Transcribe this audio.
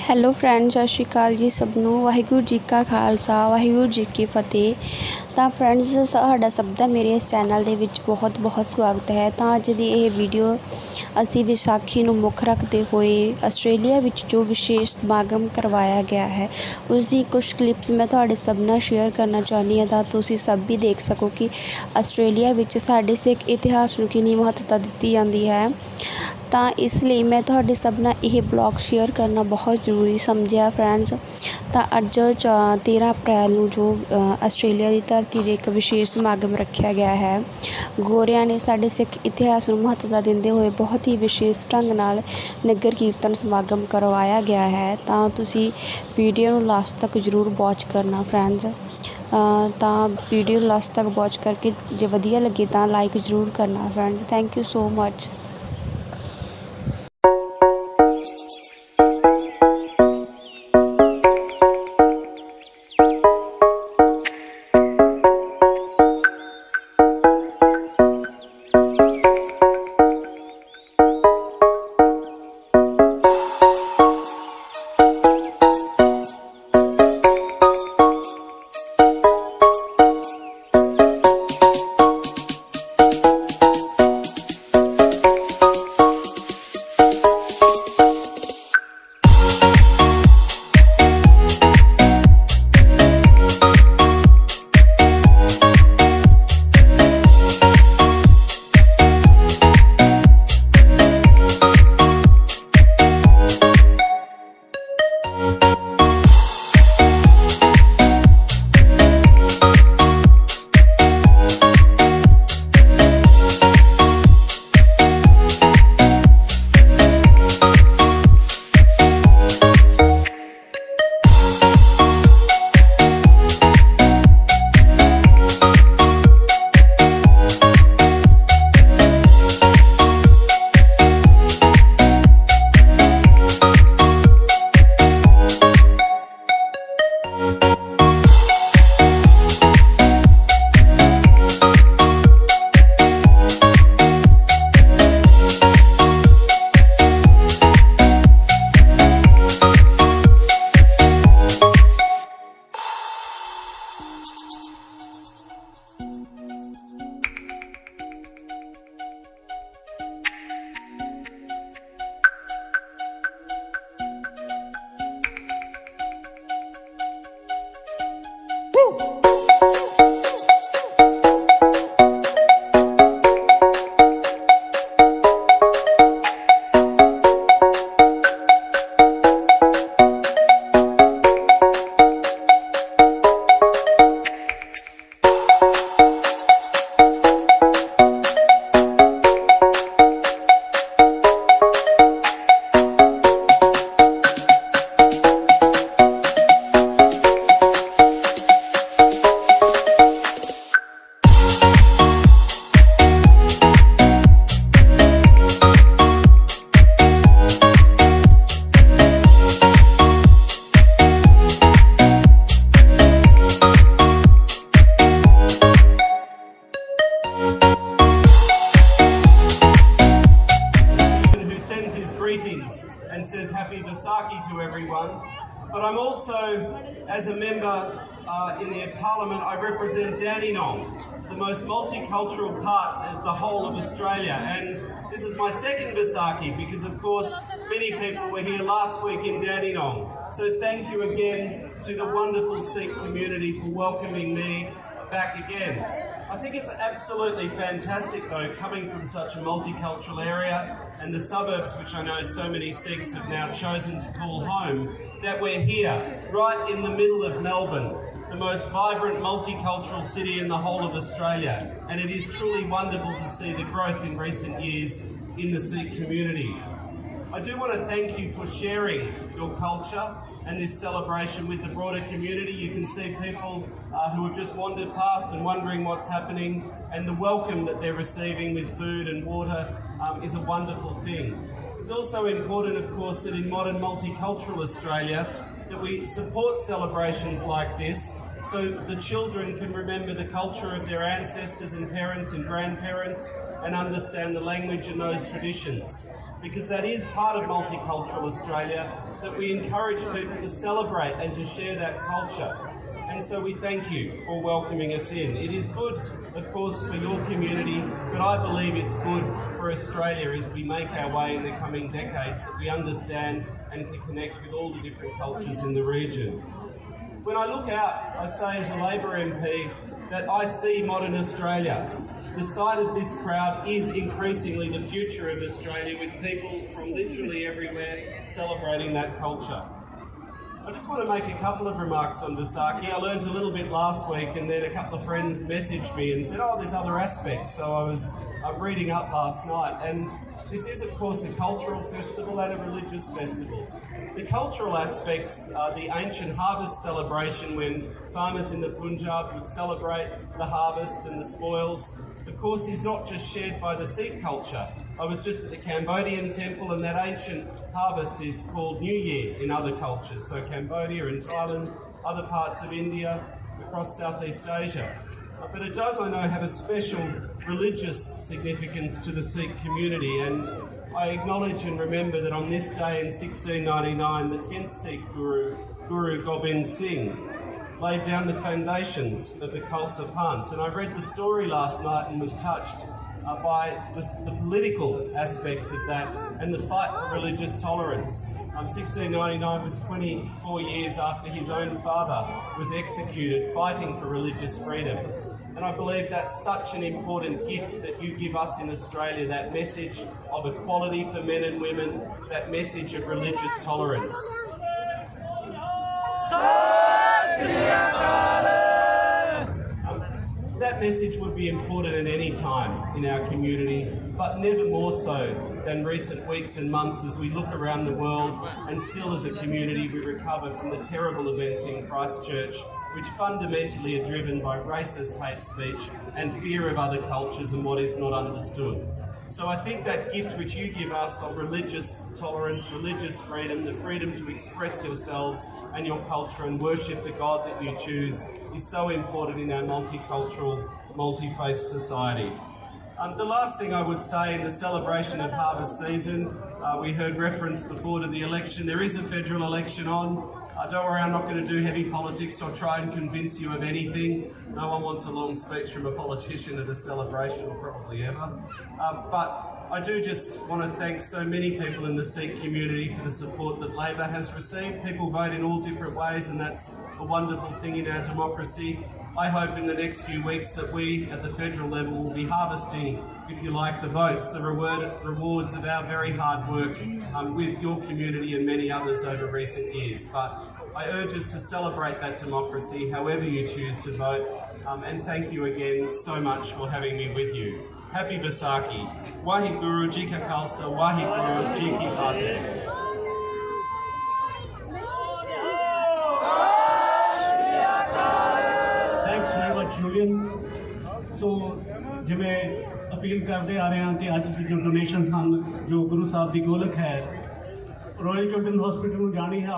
Hello friend, ਸਤਿ ਸ਼੍ਰੀ ਅਕਾਲ ਜੀ ਸਭ ਨੂੰ। ਵਾਹਿਗੁਰੂ ਜੀ ਕਾ ਖਾਲਸਾ, ਵਾਹਿਗੁਰੂ ਜੀ ਕੀ ਫਤਿਹ। ਤਾਂ ਫਰੈਂਡਸ, ਤੁਹਾਡਾ ਸਭ ਦਾ ਮੇਰੇ ਇਸ ਚੈਨਲ ਦੇ ਵਿੱਚ ਬਹੁਤ ਬਹੁਤ ਸਵਾਗਤ ਹੈ। ਤਾਂ ਅੱਜ ਦੀ ਇਹ ਵੀਡੀਓ ਅਸੀਂ ਵਿਸਾਖੀ ਨੂੰ ਮੁੱਖ ਰੱਖਦੇ ਹੋਏ ਆਸਟ੍ਰੇਲੀਆ ਵਿੱਚ ਜੋ ਵਿਸ਼ੇਸ਼ ਸਮਾਗਮ ਕਰਵਾਇਆ ਗਿਆ ਹੈ ਉਸ ਦੀ ਕੁਛ ਕਲਿੱਪਸ ਮੈਂ ਤੁਹਾਡੇ ਸਭ ਨਾਲ ਸ਼ੇਅਰ ਕਰਨਾ ਚਾਹੁੰਦੀ ਹਾਂ, ਤਾਂ ਤੁਸੀਂ ਸਭ ਵੀ ਦੇਖ ਸਕੋ ਕਿ ਆਸਟ੍ਰੇਲੀਆ ਵਿੱਚ ਸਾਡੇ ਸਿੱਖ ਇਤਿਹਾਸ ਨੂੰ ਕਿੰਨੀ ਮਹੱਤਤਾ ਦਿੱਤੀ ਜਾਂਦੀ ਹੈ। ਤਾਂ ਇਸ ਲਈ ਮੈਂ ਤੁਹਾਡੇ ਸਭ ਨਾਲ ਇਹ ਬਲੌਗ ਸ਼ੇਅਰ ਕਰਨਾ ਬਹੁਤ ਜ਼ਰੂਰੀ ਸਮਝਿਆ ਫਰੈਂਡਸ। ਤਾਂ ਅੱਜ 13 ਅਪ੍ਰੈਲ ਨੂੰ ਜੋ ਆਸਟ੍ਰੇਲੀਆ ਦੀ ਧਰਤੀ 'ਤੇ ਇੱਕ ਵਿਸ਼ੇਸ਼ ਸਮਾਗਮ ਰੱਖਿਆ ਗਿਆ ਹੈ। ਗੋਰਿਆਂ ਨੇ ਸਾਡੇ ਸਿੱਖ ਇਤਿਹਾਸ ਨੂੰ ਮਹੱਤਤਾ ਦਿੰਦੇ ਹੋਏ ਬਹੁਤ ਹੀ ਵਿਸ਼ੇਸ਼ ਢੰਗ ਨਾਲ ਨਗਰ ਕੀਰਤਨ ਸਮਾਗਮ ਕਰਵਾਇਆ ਗਿਆ ਹੈ। ਤਾਂ ਤੁਸੀਂ ਵੀਡੀਓ ਨੂੰ ਲਾਸਟ ਤੱਕ ਜ਼ਰੂਰ ਵਾਚ ਕਰਨਾ ਫਰੈਂਡਸ। ਤਾਂ ਵੀਡੀਓ ਲਾਸਟ ਤੱਕ ਵਾਚ ਕਰਕੇ ਜੇ ਵਧੀਆ ਲੱਗੇ ਤਾਂ ਲਾਈਕ ਜ਼ਰੂਰ ਕਰਨਾ friends. Thank you so much. And says happy Besakhi to everyone. But I'm also, as a member in the Parliament, I represent Dandenong, the most multicultural part of the whole of Australia. And this is my second Besakhi because, of course, many people were here last week in Dandenong. So thank you again to the wonderful Sikh community for welcoming me back again. I think it's absolutely fantastic though, coming from such a multicultural area and the suburbs, which I know so many Sikhs have now chosen to call home, that we're here, right in the middle of Melbourne, the most vibrant multicultural city in the whole of Australia. And it is truly wonderful to see the growth in recent years in the Sikh community. I do want to thank you for sharing your culture and this celebration with the broader community. You can see people who have just wandered past and wondering what's happening, and the welcome that they're receiving with food and water is a wonderful thing. It's also important, of course, that in modern multicultural Australia that we support celebrations like this so the children can remember the culture of their ancestors and parents and grandparents and understand the language and those traditions. because that is part of multicultural Australia, that we encourage people to celebrate and to share that culture. And so we thank you for welcoming us in. It is good, of course, for your community, but I believe it's good for Australia as we make our way in the coming decades, that we understand and can connect with all the different cultures in the region. When I look out, I say as a Labor MP that I see modern Australia. The sight of this crowd is increasingly the future of Australia, with people from literally everywhere celebrating that culture. I just want to make a couple of remarks on Besakhi. I learned a little bit last week, and then a couple of friends messaged me and said, oh, there's other aspects. So I was reading up last night, and this is, of course, a cultural festival and a religious festival. The cultural aspects are the ancient harvest celebration, when farmers in the Punjab would celebrate the harvest and the spoils. Of course, is not just shared by the Sikh culture. I was just at the Cambodian temple, and that ancient harvest is called New Year in other cultures. So Cambodia and Thailand, other parts of India, across Southeast Asia. But it does, I know, have a special religious significance to the Sikh community, and I acknowledge and remember that on this day in 1699, the 10th Sikh Guru, Guru Gobind Singh, laid down the foundations of the Khalsa Panth. And I read the story last night and was touched by the political aspects of that and the fight for religious tolerance. 1699 was 24 years after his own father was executed, fighting for religious freedom. And I believe that's such an important gift that you give us in Australia, that message of equality for men and women, that message of religious tolerance. That message would be important at any time in our community, but never more so than recent weeks and months as we look around the world, and still as a community we recover from the terrible events in Christchurch, which fundamentally are driven by racist hate speech and fear of other cultures and what is not understood. So I think that gift which you give us of religious tolerance, religious freedom, the freedom to express yourselves and your culture and worship the God that you choose, is so important in our multicultural, multi-faith society. The last thing I would say in the celebration of harvest season, we heard reference before to the election. There is a federal election on. Don't worry, I'm not going to do heavy politics or try and convince you of anything. No one wants a long speech from a politician at a celebration, or probably ever. But I do just want to thank so many people in the Sikh community for the support that Labor has received. People vote in all different ways, and that's a wonderful thing in our democracy. I hope in the next few weeks that we, at the federal level, will be harvesting, if you like, the votes, the rewards of our very hard work with your community and many others over recent years. But I urge us to celebrate that democracy, however you choose to vote, and thank you again so much for having me with you. Happy Besakhi. Waheguru Ji Ka Khalsa, Waheguru Ji Ki Fateh. Julian, so जिमें appeal करते आ रहे हैं कि अज की जो donation हैं जो गुरु साहब की गोलक है रॉयल चिल्ड्रन हॉस्पिटल में जानी है